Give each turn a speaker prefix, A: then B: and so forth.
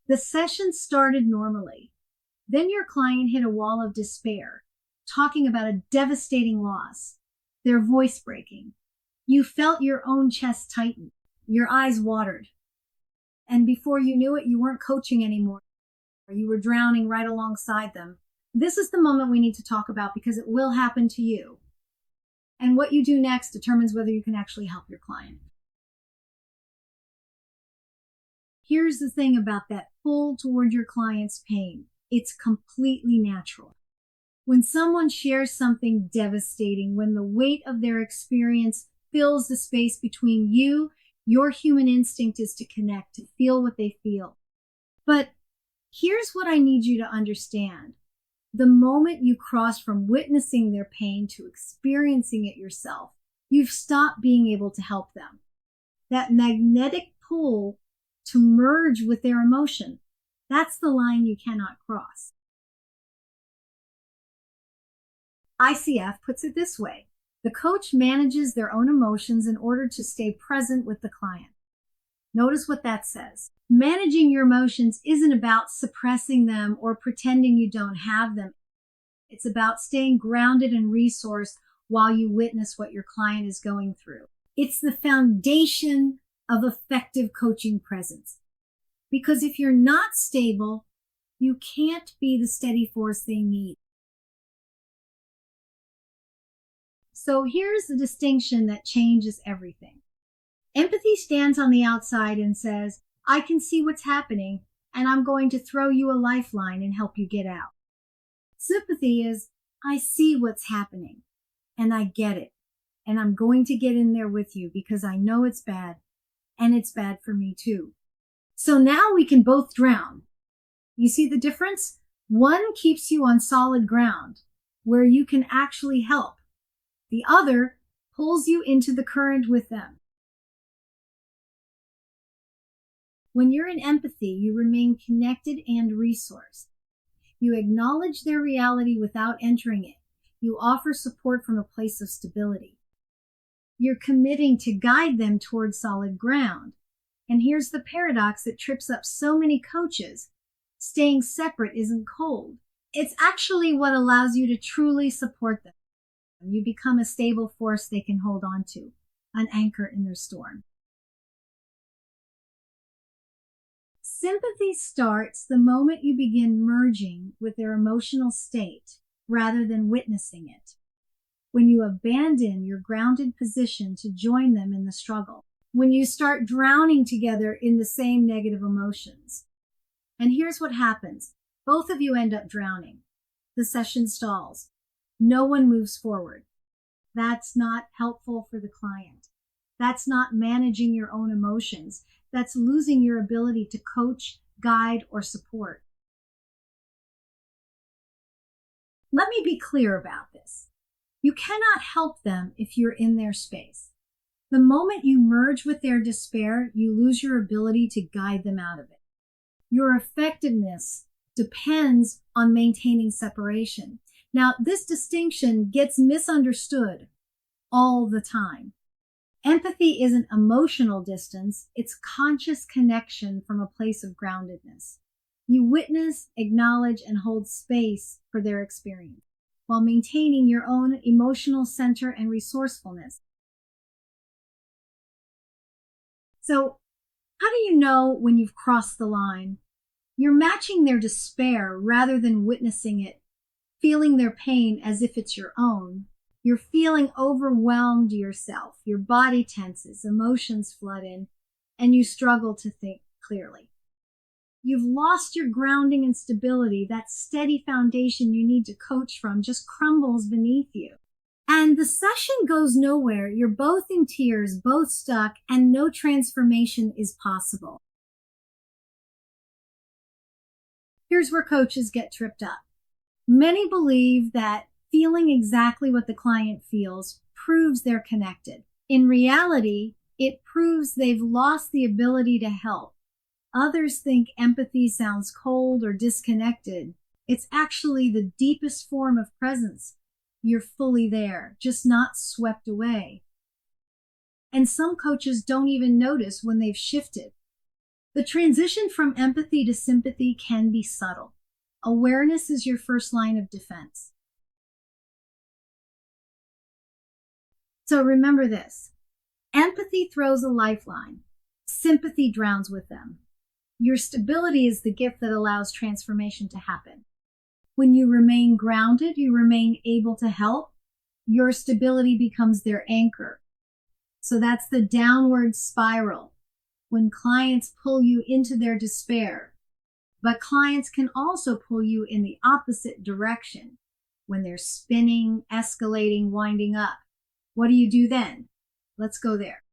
A: The session started normally. Then your client hit a wall of despair, talking about a devastating loss, their voice breaking. You felt your own chest tighten, your eyes watered. And before you knew it, you weren't coaching anymore. You were drowning right alongside them. This is the moment we need to talk about because it will happen to you. And what you do next determines whether you can actually help your client. Here's the thing about that pull toward your client's pain. It's completely natural. When someone shares something devastating, when the weight of their experience fills the space between you, your human instinct is to connect, to feel what they feel. But here's what I need you to understand. The moment you cross from witnessing their pain to experiencing it yourself, you've stopped being able to help them. That magnetic pull to merge with their emotion, that's the line you cannot cross. ICF puts it this way. The coach manages their own emotions in order to stay present with the client. Notice what that says. Managing your emotions isn't about suppressing them or pretending you don't have them. It's about staying grounded and resourced while you witness what your client is going through. It's the foundation of effective coaching presence. Because if you're not stable, you can't be the steady force they need. So here's the distinction that changes everything. Empathy stands on the outside and says, I can see what's happening, and I'm going to throw you a lifeline and help you get out. Sympathy is, I see what's happening, and I get it, and I'm going to get in there with you because I know it's bad, and it's bad for me too. So now we can both drown. You see the difference? One keeps you on solid ground, where you can actually help. The other pulls you into the current with them. When you're in empathy, you remain connected and resourced. You acknowledge their reality without entering it. You offer support from a place of stability. You're committing to guide them towards solid ground. And here's the paradox that trips up so many coaches. Staying separate isn't cold. It's actually what allows you to truly support them. You become a stable force they can hold on to, an anchor in their storm. Sympathy starts the moment you begin merging with their emotional state rather than witnessing it. When you abandon your grounded position to join them in the struggle. When you start drowning together in the same negative emotions. And here's what happens. Both of you end up drowning. The session stalls. No one moves forward. That's not helpful for the client. That's not managing your own emotions. That's losing your ability to coach, guide, or support. Let me be clear about this. You cannot help them if you're in their space. The moment you merge with their despair, you lose your ability to guide them out of it. Your effectiveness depends on maintaining separation. Now, this distinction gets misunderstood all the time. Empathy isn't emotional distance, it's conscious connection from a place of groundedness. You witness, acknowledge, and hold space for their experience while maintaining your own emotional center and resourcefulness. So, how do you know when you've crossed the line? You're matching their despair rather than witnessing it, feeling their pain as if it's your own. You're feeling overwhelmed yourself. Your body tenses, emotions flood in, and you struggle to think clearly. You've lost your grounding and stability. That steady foundation you need to coach from just crumbles beneath you. And the session goes nowhere. You're both in tears, both stuck, and no transformation is possible. Here's where coaches get tripped up. Many believe that feeling exactly what the client feels proves they're connected. In reality, it proves they've lost the ability to help. Others think empathy sounds cold or disconnected. It's actually the deepest form of presence. You're fully there, just not swept away. And some coaches don't even notice when they've shifted. The transition from empathy to sympathy can be subtle. Awareness is your first line of defense. So remember this. Empathy throws a lifeline. Sympathy drowns with them. Your stability is the gift that allows transformation to happen. When you remain grounded, you remain able to help. Your stability becomes their anchor. So that's the downward spiral. When clients pull you into their despair, but clients can also pull you in the opposite direction when they're spinning, escalating, winding up. What do you do then? Let's go there.